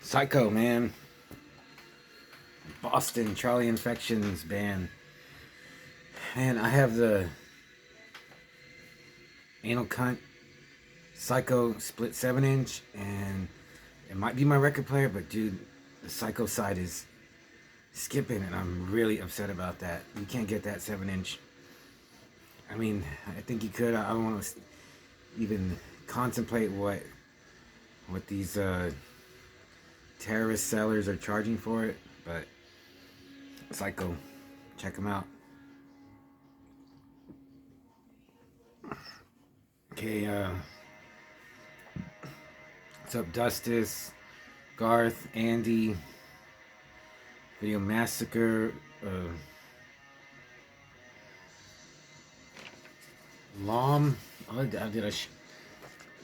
Psycho, man. Boston, Charlie Infections band. Man, I have the Anal Cunt Psycho split 7-inch, and it might be my record player, but dude, the Psycho side is skipping, and I'm really upset about that. You can't get that 7-inch. I mean, I think you could. I don't want to even contemplate what these terrorist sellers are charging for it, but Psycho, check them out. Okay, what's up, Dustus, Garth, Andy, Video Massacre, Lom. Oh,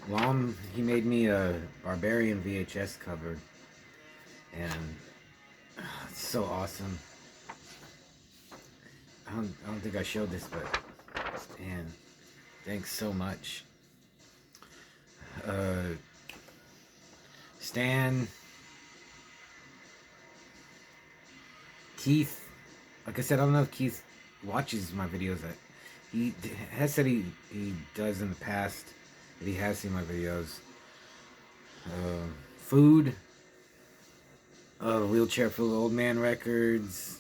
Lom, he made me a Barbarian VHS cover, and it's so awesome. I don't think I showed this, but man, thanks so much. Stan, Keith. Like I said, I don't know if Keith watches my videos. He has said he does in the past, that he has seen my videos. Food. Wheelchair Full of Old Man Records.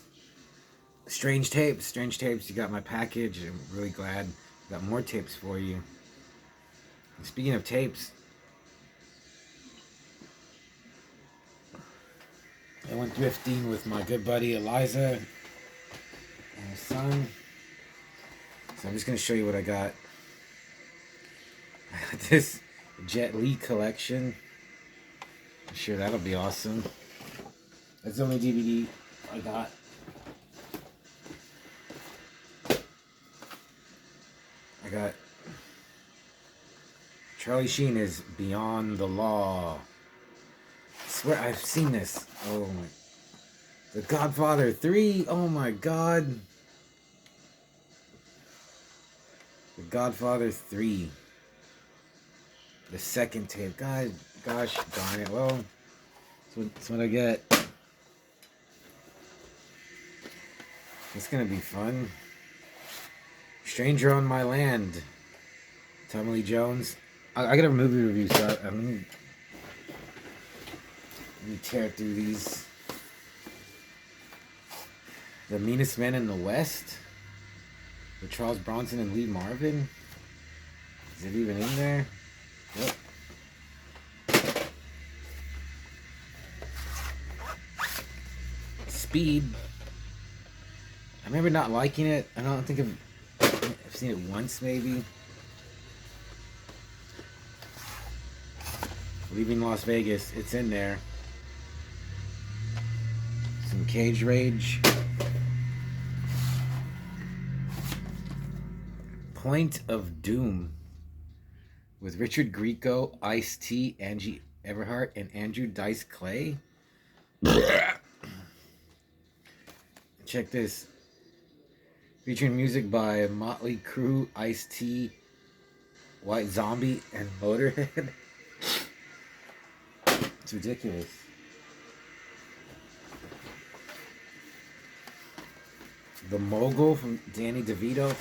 Strange Tapes. You got my package. I'm really glad. Got more tapes for you. And speaking of tapes, I went thrifting with my good buddy Eliza and his son. So I'm just going to show you what I got. This Jet Li collection. I'm sure that'll be awesome. That's the only DVD I got. I got Charlie Sheen is Beyond the Law. I swear I've seen this. Oh my. The Godfather 3. Oh my god. The Godfather 3. The second tape. God, gosh darn it. Well, that's what I get. It's gonna be fun. Stranger on My Land. Tommy Lee Jones. I got a movie review, so let me tear through these. The Meanest Men in the West. With Charles Bronson and Lee Marvin. Is it even in there? Yep. Speed. I remember not liking it. I don't think I've seen it once, maybe. Leaving Las Vegas. It's in there. Some Cage Rage. Point of Doom. With Richard Grieco, Ice-T, Angie Everhart, and Andrew Dice Clay. Check this. Featuring music by Motley Crue, Ice-T, White Zombie, and Motorhead. It's ridiculous. The Mogul from Danny DeVito.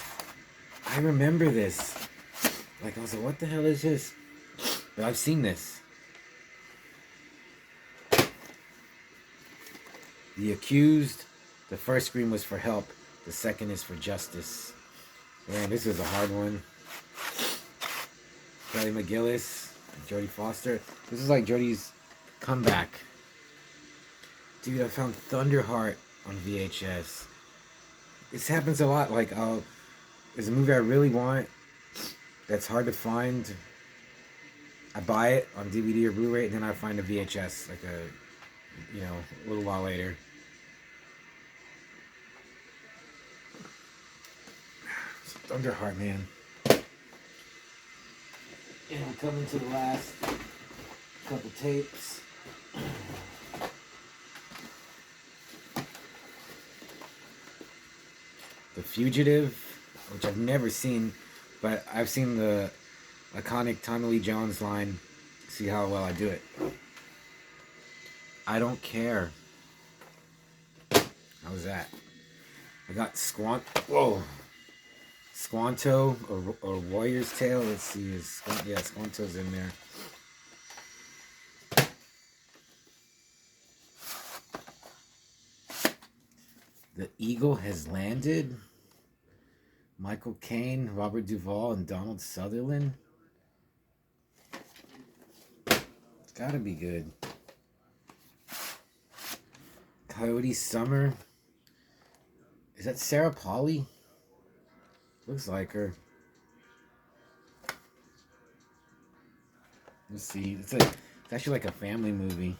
I remember this. Like, I was like, what the hell is this? But I've seen this. The Accused. The first scream was for help. The second is for justice. Man, this is a hard one. Kelly McGillis. Jodie Foster. This is like Jodie's comeback. Dude, I found Thunderheart on VHS. This happens a lot. Like, there's a movie I really want that's hard to find. I buy it on DVD or Blu-ray, and then I find a VHS, like a little while later. Thunderheart, man. And we're coming to the last couple tapes. The Fugitive, which I've never seen, but I've seen the iconic Tommy Lee Jones line, see how well I do it. I don't care. How's that? I got Squanto or Warrior's Tail. Let's see. Yeah, Squanto's in there. The Eagle has landed. Michael Caine, Robert Duvall, and Donald Sutherland. It's gotta be good. Coyote Summer. Is that Sarah Polly? Looks like her. Let's see. It's actually like a family movie.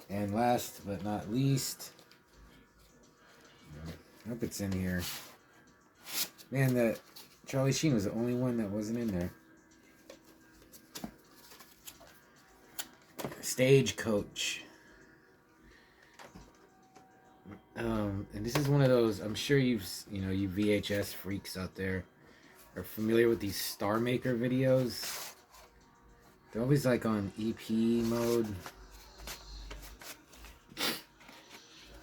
And last but not least, I hope it's in here. Man, that Charlie Sheen was the only one that wasn't in there. Stagecoach. And this is one of those. I'm sure you VHS freaks out there are familiar with these Star Maker videos. They're always like on EP mode.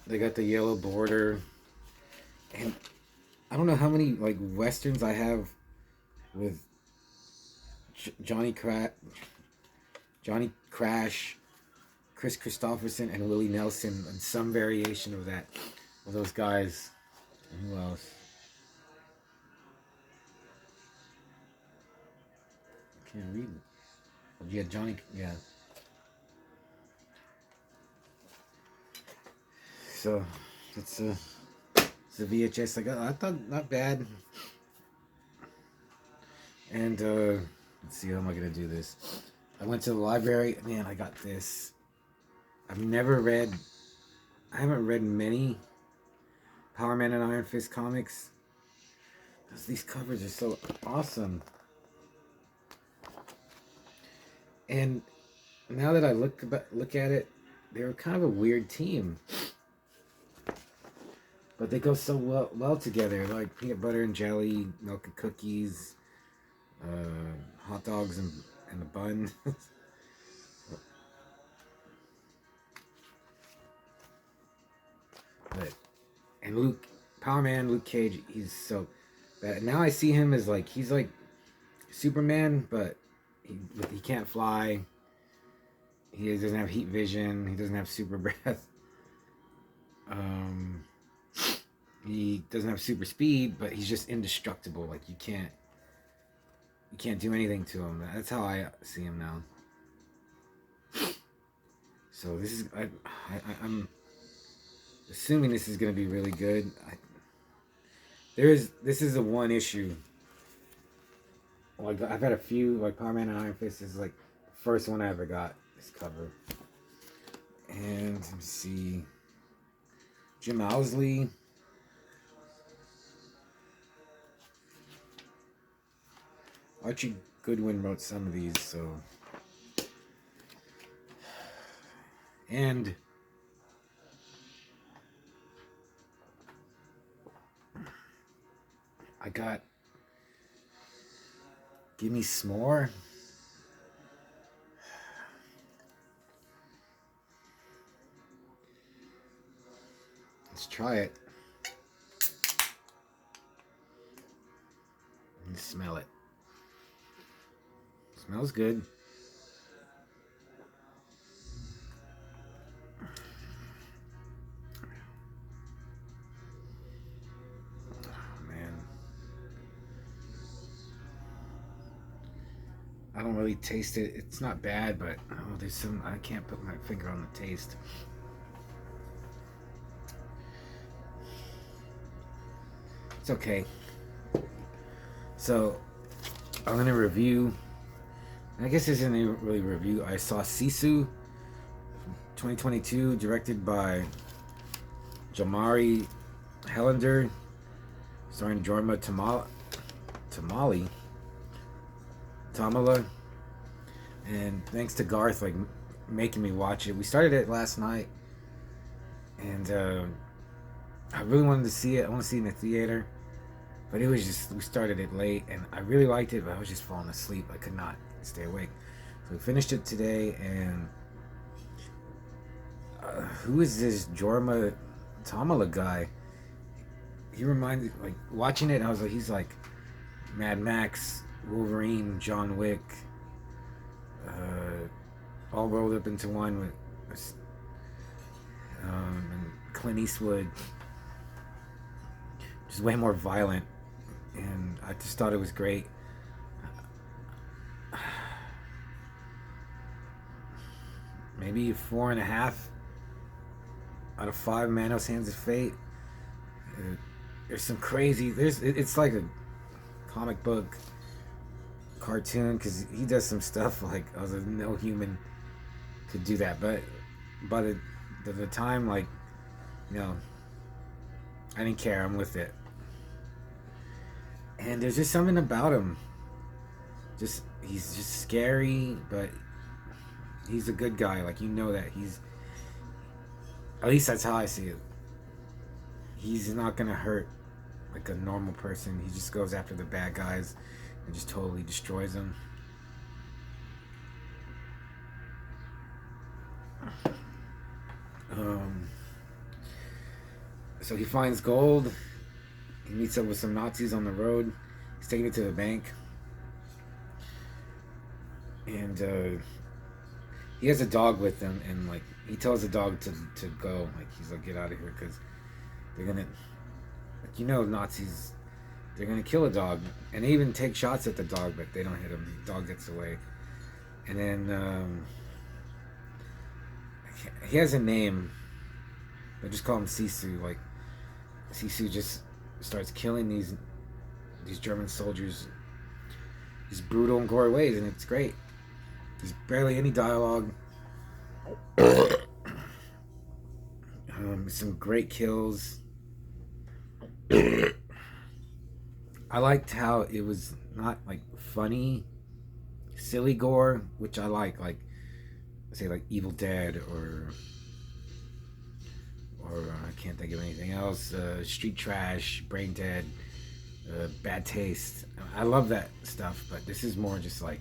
They got the yellow border, and I don't know how many like westerns I have with Johnny Crash, Chris Christopherson, and Willie Nelson, and some variation of that, of those guys. And who else? I can't read it. Oh, yeah, Johnny. Yeah. So it's a VHS. I thought not bad. And let's see, how am I gonna do this? I went to the library. Man, I got this. I haven't read many Power Man and Iron Fist comics. These covers are so awesome. And now that I look at it, they're kind of a weird team. But they go so well together, like peanut butter and jelly, milk and cookies, hot dogs and a bun. And Power Man, Luke Cage, he's so bad. Now I see him as he's like Superman, but he can't fly. He doesn't have heat vision. He doesn't have super breath. He doesn't have super speed, but he's just indestructible. Like you can't do anything to him. That's how I see him now. So this is I'm assuming this is going to be really good. This is a one issue. Like I've had a few, like Power Man and Iron Fist is like the first one I ever got this cover. And let me see, Jim Owsley. Archie Goodwin wrote some of these, so. And I got Gimme S'more. Let's try it. And smell it. Smells good. I don't really taste it. It's not bad, but there's some, I can't put my finger on the taste. It's okay. So I'm gonna review. I guess this isn't really a review. I saw SISU 2022, directed by Jamari Helander, starring Jorma Tamala, and thanks to Garth making me watch it. We started it last night, and I really wanted to see it. I want to see it in the theater, but it was just, we started it late, and I really liked it, but I was just falling asleep. I could not stay awake, so we finished it today, and who is this Jorma Tamala guy? He reminded, like, watching it, I was like, he's like Mad Max, Wolverine, John Wick, all rolled up into one with and Clint Eastwood. Just way more violent, and I just thought it was great. Maybe 4.5 out of 5 Manos Hands of Fate. There's some crazy. It's like a comic book cartoon because he does some stuff like no human could do that. But at the time, like, I didn't care. I'm with it. And there's just something about him. He's just scary, but he's a good guy. Like, that he's. At least that's how I see it. He's not gonna hurt like a normal person. He just goes after the bad guys and just totally destroys them. So he finds gold. He meets up with some Nazis on the road. He's taking it to the bank. And he has a dog with him, and like he tells the dog to go. Like, he's like, get out of here, because they're gonna, like, Nazis, they're gonna kill a dog, and they even take shots at the dog, but they don't hit him. The dog gets away, and then he has a name. I just call him SISU. Like, SISU just starts killing these German soldiers, these brutal and gory ways, and it's great. There's barely any dialogue. Some great kills. I liked how it was not like funny, silly gore, which I like say like Evil Dead or I can't think of anything else. Street Trash, Brain Dead, Bad Taste. I love that stuff, but this is more just like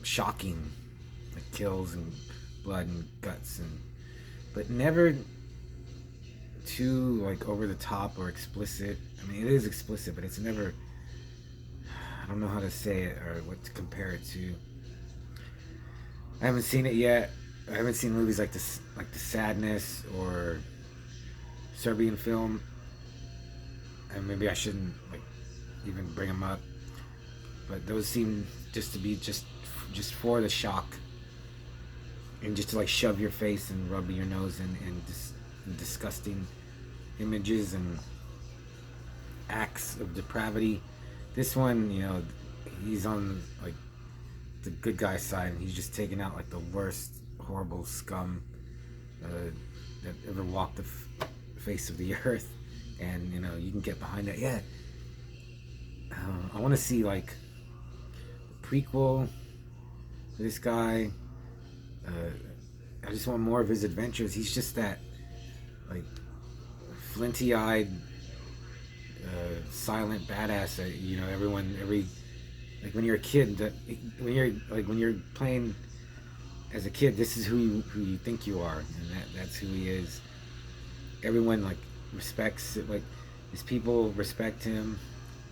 shocking, like kills and blood and guts, but never too like over the top or explicit. I mean, it is explicit, but it's never. I don't know how to say it or what to compare it to. I haven't seen it yet. I haven't seen movies like this, like The Sadness or Serbian Film, and maybe I shouldn't like even bring them up. But those seem just to be just for the shock, and just to like shove your face and rub your nose in disgusting images and acts of depravity. This one, he's on like the good guy's side, and he's just taking out like the worst horrible scum that ever walked the face of the earth, and you can get behind that. Yeah, I want to see like a prequel to this guy. I just want more of his adventures. He's just that like flinty-eyed, silent badass that every like when you're a kid, when you're playing as a kid, this is who you think you are, and that's who he is. Everyone like respects it. Like, his people respect him.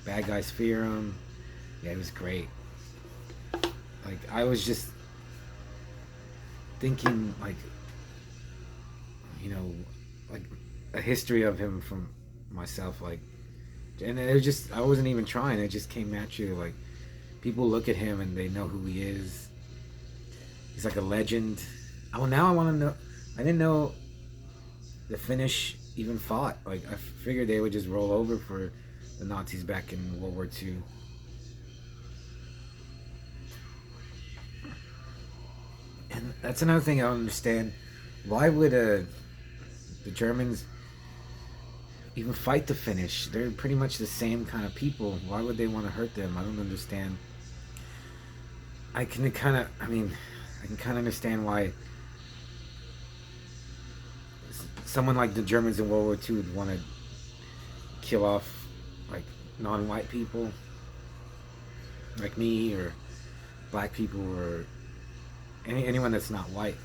Bad guys fear him. Yeah, it was great. Like, I was just thinking like like a history of him from myself, like, and it was just, I wasn't even trying. It just came naturally. Like, people look at him and they know who he is. He's like a legend. Oh, now I want to know. I didn't know the Finnish even fought. Like, I figured they would just roll over for the Nazis back in World War II. And that's another thing I don't understand. Why would the Germans even fight the Finnish? They're pretty much the same kind of people. Why would they want to hurt them? I don't understand. I can kind of understand why someone like the Germans in World War II would want to kill off like non-white people like me, or black people, or anyone that's not white.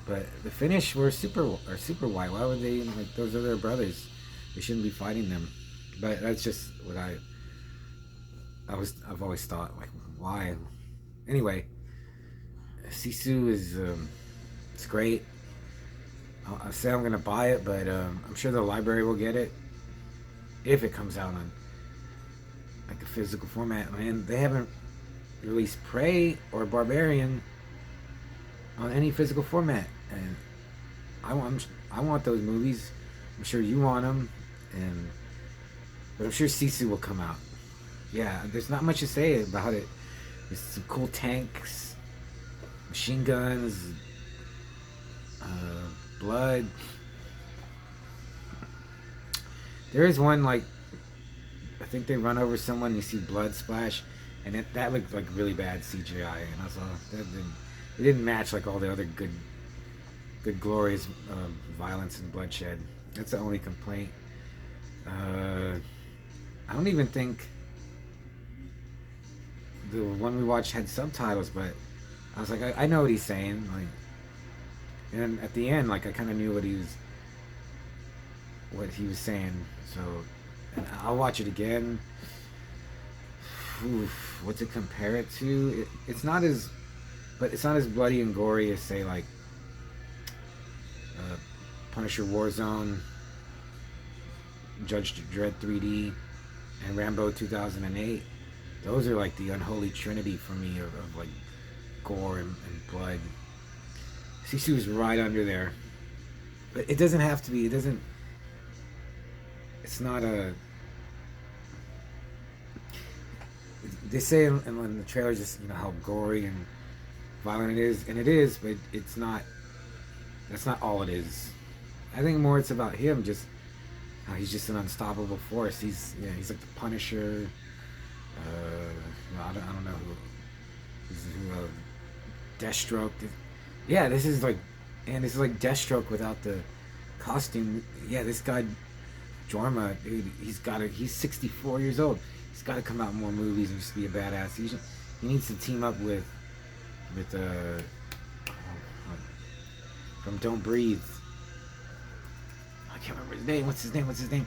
But the Finnish were super white. Why would they, like, those are their brothers? They shouldn't be fighting them. But that's just what I've always thought, like, why? Anyway, Sisu is it's great. I'll say I'm gonna buy it, but I'm sure the library will get it if it comes out on like a physical format. Man, they haven't released Prey or Barbarian on any physical format, and I want those movies. I'm sure you want them, but I'm sure Sisu will come out. Yeah, there's not much to say about it. There's some cool tanks, machine guns, blood. There is one, like, I think they run over someone, you see blood splash, and that looked like really bad CGI, and I was like, it didn't match like all the other good glorious violence and bloodshed. That's the only complaint. I don't even think the one we watched had subtitles, but I was like, I know what he's saying, like, and at the end, like, I kind of knew what he was saying. So I'll watch it again. Oof, what to compare it to? It's not as bloody and gory as, say, like Punisher Warzone, Judge Dredd 3D, and Rambo 2008. Those are like the unholy trinity for me of like gore and blood. Sisu is right under there, but it doesn't have to be. It's not a. They say in the trailer just, how gory and violent it is, and it is, but it's not. That's not all it is. I think more it's about him, just how he's just an unstoppable force. He's like the Punisher. I don't know who Deathstroke. Yeah, this is like Deathstroke without the costume. Yeah, this guy Jorma, dude, he's 64 years old. He's got to come out in more movies and just be a badass. He needs to team up with from Don't Breathe. I can't remember his name. What's his name?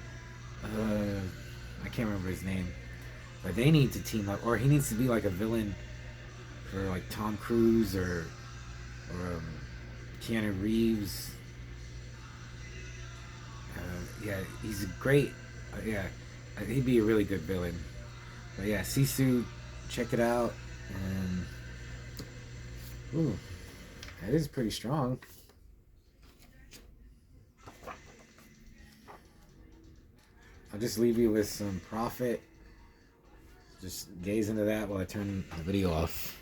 I can't remember his name. But they need to team up, or he needs to be like a villain for like Tom Cruise or Keanu Reeves. Yeah, he's a great. Yeah, he'd be a really good villain. But yeah, Sisu, check it out, and ooh, that is pretty strong. I'll just leave you with some Prophet. Just gaze into that while I turn the video off.